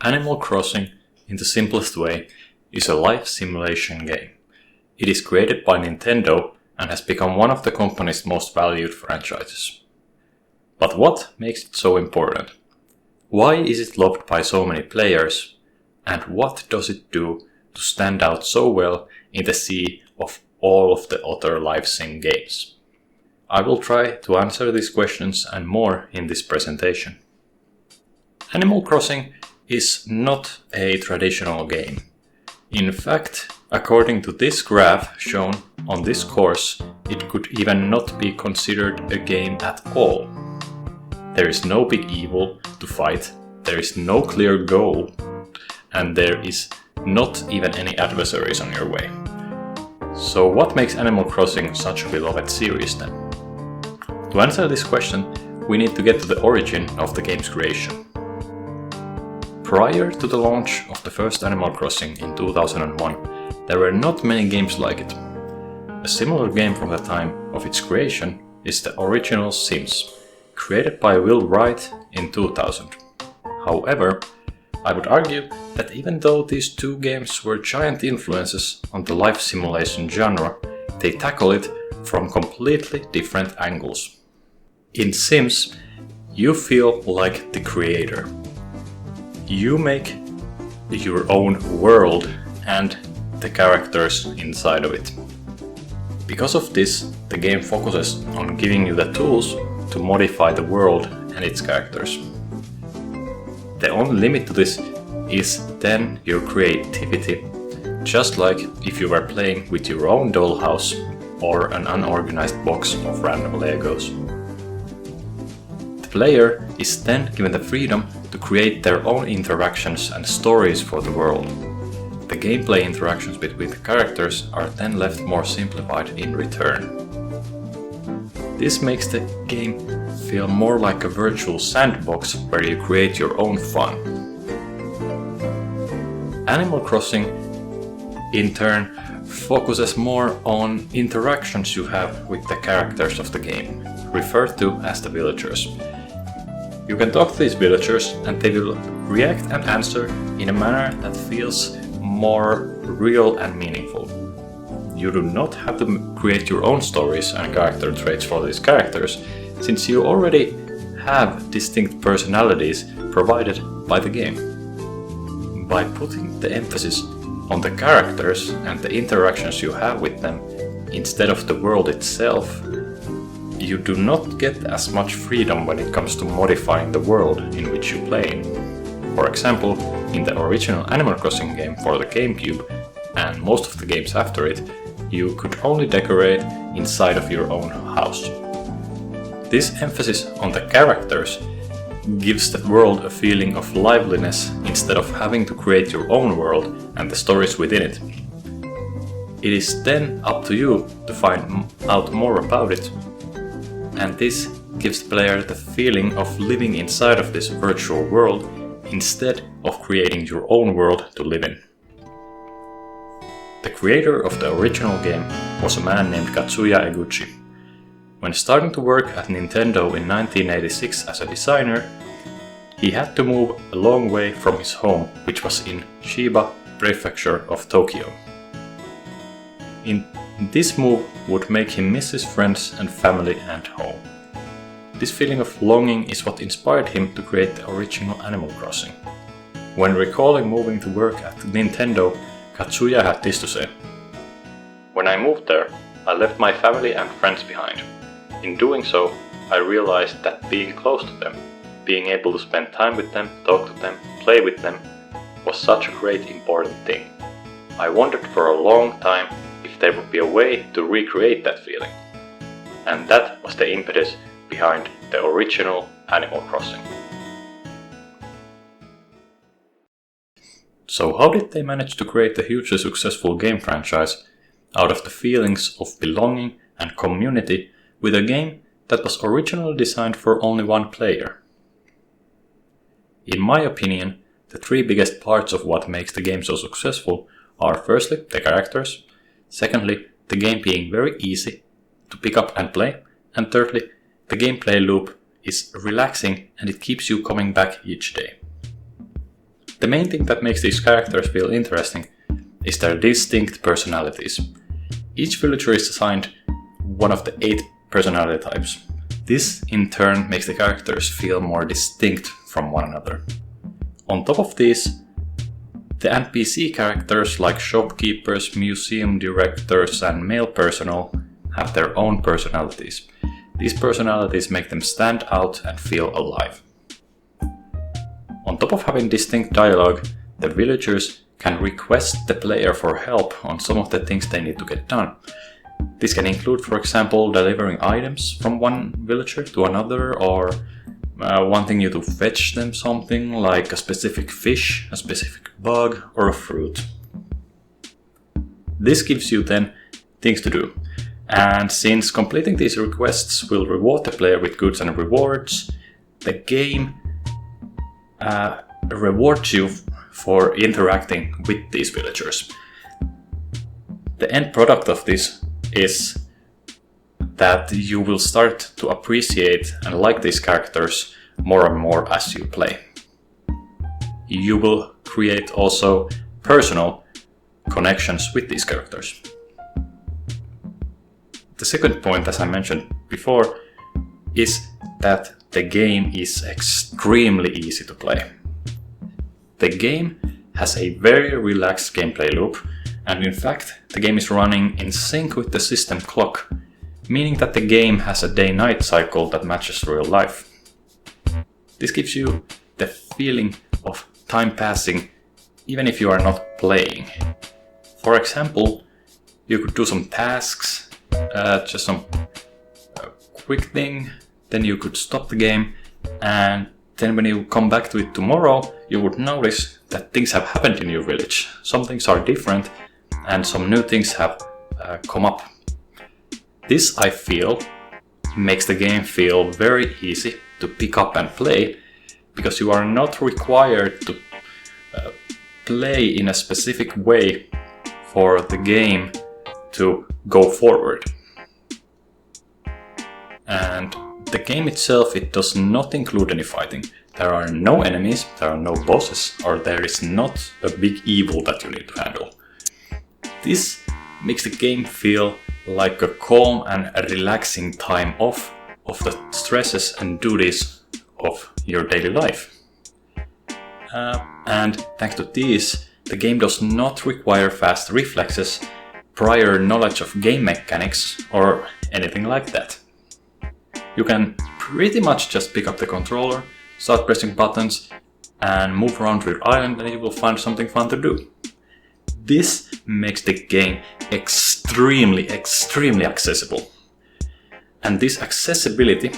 Animal Crossing, in the simplest way, is a life simulation game. It is created by Nintendo and has become one of the company's most valued franchises. But what makes it so important? Why is it loved by so many players? And what does it do to stand out so well in the sea of all of the other live sim games? I will try to answer these questions and more in this presentation. Animal Crossing is not a traditional game. In fact, according to this graph shown on this course, it could even not be considered a game at all. There is no big evil to fight, there is no clear goal, and there is not even any adversaries on your way. So what makes Animal Crossing such a beloved series then? To answer this question, we need to get to the origin of the game's creation. Prior to the launch of the first Animal Crossing in 2001, there were not many games like it. A similar game from the time of its creation is the original Sims, created by Will Wright in 2000. However, I would argue that even though these two games were giant influences on the life simulation genre, they tackle it from completely different angles. In Sims, you feel like the creator. You make your own world and the characters inside of it. Because of this, the game focuses on giving you the tools to modify the world and its characters. The only limit to this is then your creativity, just like if you were playing with your own dollhouse or an unorganized box of random Legos. The player is then given the freedom to create their own interactions and stories for the world. The gameplay interactions between the characters are then left more simplified in return. This makes the game feel more like a virtual sandbox where you create your own fun. Animal Crossing, in turn, focuses more on interactions you have with the characters of the game, referred to as the villagers. You can talk to these villagers and they will react and answer in a manner that feels more real and meaningful. You do not have to create your own stories and character traits for these characters, since you already have distinct personalities provided by the game. By putting the emphasis on the characters and the interactions you have with them instead of the world itself, you do not get as much freedom when it comes to modifying the world in which you play. For example, in the original Animal Crossing game for the Gamecube, and most of the games after it, you could only decorate inside of your own house. This emphasis on the characters gives the world a feeling of liveliness instead of having to create your own world and the stories within it. It is then up to you to find out more about it, and this gives the player the feeling of living inside of this virtual world instead of creating your own world to live in. The creator of the original game was a man named Katsuya Eguchi. When starting to work at Nintendo in 1986 as a designer, he had to move a long way from his home, which was in Chiba Prefecture of Tokyo. This move would make him miss his friends and family and home. This feeling of longing is what inspired him to create the original Animal Crossing. When recalling moving to work at Nintendo, Katsuya had this to say: "When I moved there, I left my family and friends behind. In doing so, I realized that being close to them, being able to spend time with them, talk to them, play with them, was such a great important thing. I wondered for a long time if there would be a way to recreate that feeling. And that was the impetus behind the original Animal Crossing." So how did they manage to create a hugely successful game franchise out of the feelings of belonging and community with a game that was originally designed for only one player? In my opinion, the three biggest parts of what makes the game so successful are firstly the characters, secondly the game being very easy to pick up and play, and thirdly the gameplay loop is relaxing and it keeps you coming back each day. The main thing that makes these characters feel interesting is their distinct personalities. Each villager is assigned one of the 8 personality types. This in turn makes the characters feel more distinct from one another. On top of this, the NPC characters like shopkeepers, museum directors and male personnel have their own personalities. These personalities make them stand out and feel alive. On top of having distinct dialogue, the villagers can request the player for help on some of the things they need to get done. This can include, for example, delivering items from one villager to another, or wanting you to fetch them something like a specific fish, a specific bug, or a fruit. This gives you then things to do. And since completing these requests will reward the player with goods and rewards, the game rewards you for interacting with these villagers. The end product of this is that you will start to appreciate and like these characters more and more as you play. You will create also personal connections with these characters. The second point, as I mentioned before, is that the game is extremely easy to play. The game has a very relaxed gameplay loop, and in fact, the game is running in sync with the system clock, meaning that the game has a day-night cycle that matches real life. This gives you the feeling of time passing even if you are not playing. For example, you could do some tasks, just some quick thing, then you could stop the game, and then when you come back to it tomorrow, you would notice that things have happened in your village. Some things are different and some new things have come up. This, I feel, makes the game feel very easy to pick up and play, because you are not required to play in a specific way for the game to go forward. And the game itself, it does not include any fighting. There are no enemies, there are no bosses, or there is not a big evil that you need to handle. This makes the game feel like a calm and a relaxing time off of the stresses and duties of your daily life. And thanks to this, the game does not require fast reflexes, prior knowledge of game mechanics, or anything like that. You can pretty much just pick up the controller, start pressing buttons, and move around your island, and you will find something fun to do. This makes the game extremely accessible. And this accessibility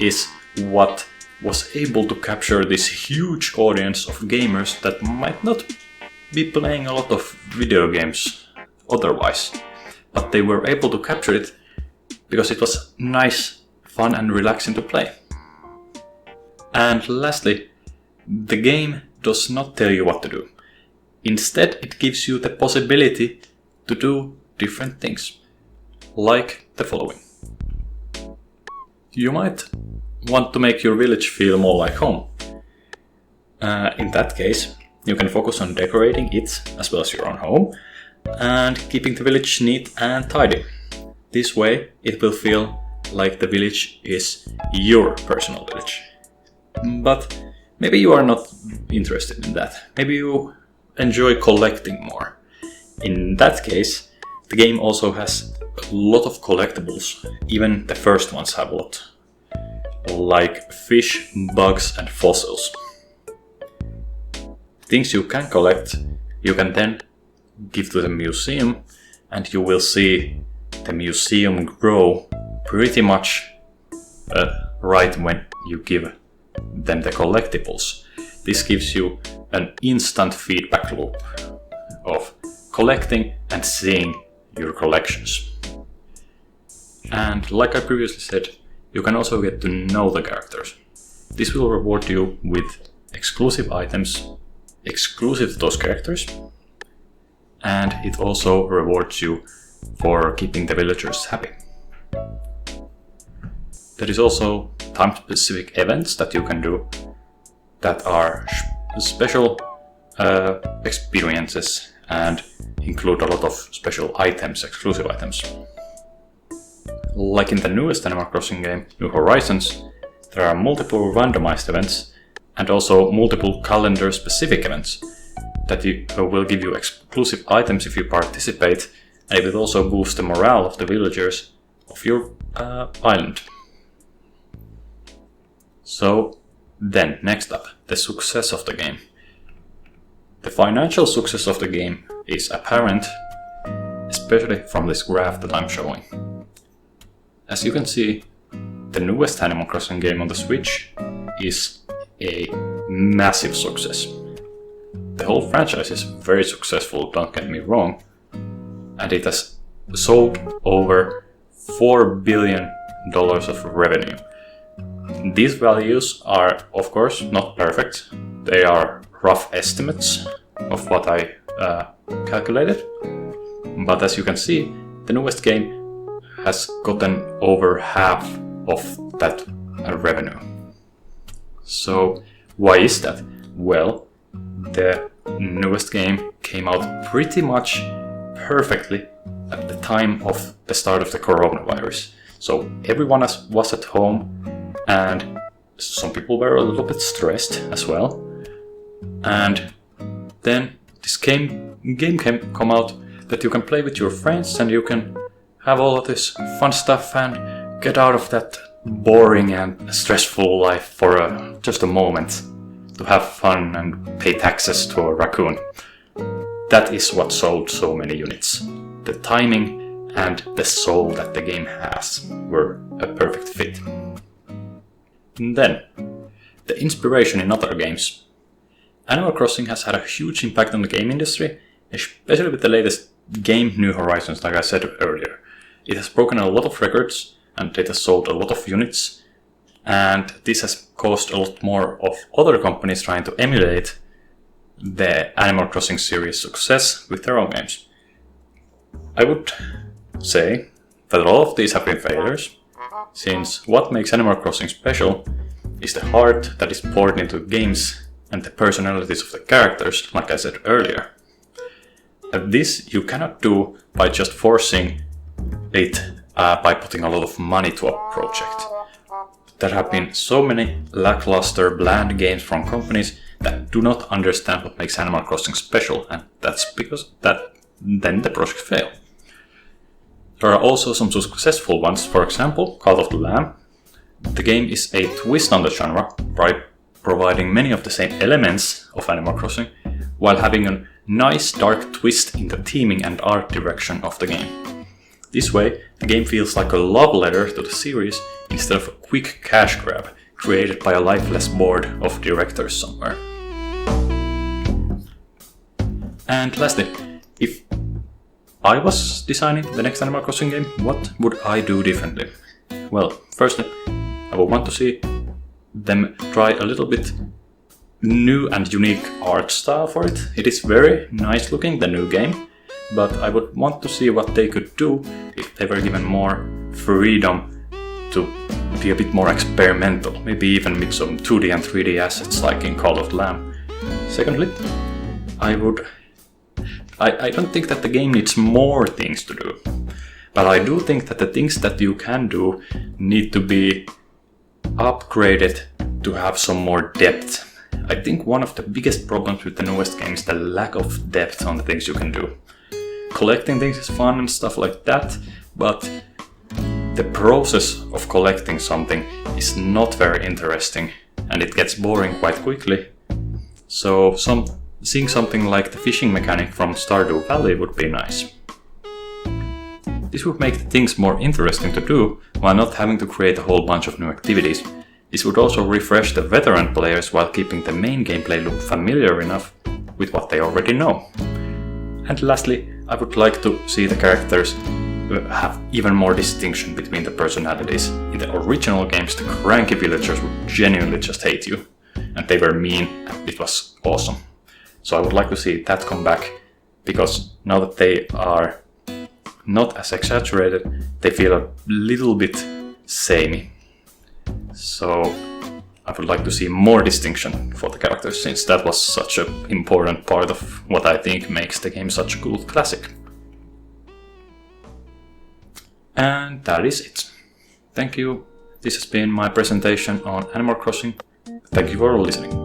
is what was able to capture this huge audience of gamers that might not be playing a lot of video games otherwise, but they were able to capture it because it was nice, fun and relaxing to play. And lastly, the game does not tell you what to do. Instead, it gives you the possibility to do different things, like the following. You might want to make your village feel more like home. In that case, you can focus on decorating it as well as your own home and keeping the village neat and tidy. This way, it will feel like the village is your personal village. But maybe you are not interested in that. Maybe you enjoy collecting more. In that case, the game also has a lot of collectibles. Even the first ones have a lot. Like fish, bugs and fossils. Things you can collect, you can then give to the museum, and you will see the museum grow pretty much right when you give them the collectibles. This gives you an instant feedback loop of collecting and seeing your collections. And like I previously said, you can also get to know the characters. This will reward you with exclusive items exclusive to those characters, and it also rewards you for keeping the villagers happy. There is also time-specific events that you can do that are special experiences and include a lot of special items, exclusive items. Like in the newest Animal Crossing game, New Horizons, there are multiple randomized events and also multiple calendar-specific events that will give you exclusive items if you participate, and it will also boost the morale of the villagers of your island. So then, next up, the success of the game. The financial success of the game is apparent, especially from this graph that I'm showing. As you can see, the newest Animal Crossing game on the Switch is a massive success. The whole franchise is very successful, don't get me wrong, and it has sold over $4 billion of revenue. These values are, of course, not perfect. They are rough estimates of what I calculated, but as you can see, the newest game has gotten over half of that revenue. So why is that? Well, the newest game came out pretty much perfectly at the time of the start of the coronavirus. So everyone was at home, and some people were a little bit stressed as well. And then this game can come out that you can play with your friends and you can have all of this fun stuff and get out of that boring and stressful life for just a moment to have fun and pay taxes to a raccoon. That is what sold so many units. The timing and the soul that the game has were a perfect fit. And then, the inspiration in other games. Animal Crossing has had a huge impact on the game industry, especially with the latest game New Horizons, like I said earlier. It has broken a lot of records and it has sold a lot of units, and this has caused a lot more of other companies trying to emulate the Animal Crossing series success with their own games. I would say that all of these have been failures, since what makes Animal Crossing special is the heart that is poured into games and the personalities of the characters, like I said earlier. And this you cannot do by just forcing it by putting a lot of money to a project. There have been so many lackluster, bland games from companies that do not understand what makes Animal Crossing special, and that's because then the project fail. There are also some successful ones, for example, Call of the Lamb. The game is a twist on the genre by providing many of the same elements of Animal Crossing, while having a nice dark twist in the theming and art direction of the game. This way, the game feels like a love letter to the series instead of a quick cash grab created by a lifeless board of directors somewhere. And lastly, if I was designing the next Animal Crossing game, what would I do differently? Well, firstly, I would want to see them try a little bit new and unique art style for it. It is very nice looking, the new game, but I would want to see what they could do if they were given more freedom to be a bit more experimental, maybe even with some 2D and 3D assets like in Call of the Lamb. Secondly, I don't think that the game needs more things to do, but I do think that the things that you can do need to be upgraded to have some more depth. I think one of the biggest problems with the newest game is the lack of depth on the things you can do. Collecting things is fun and stuff like that, but the process of collecting something is not very interesting and it gets boring quite quickly. So seeing something like the fishing mechanic from Stardew Valley would be nice. This would make things more interesting to do while not having to create a whole bunch of new activities. This would also refresh the veteran players while keeping the main gameplay look familiar enough with what they already know. And lastly, I would like to see the characters have even more distinction between the personalities. In the original games, the cranky villagers would genuinely just hate you, and they were mean, and it was awesome. So I would like to see that come back, because now that they are not as exaggerated, they feel a little bit samey. So I would like to see more distinction for the characters, since that was such an important part of what I think makes the game such a cool classic. And that is it. Thank you. This has been my presentation on Animal Crossing. Thank you for listening.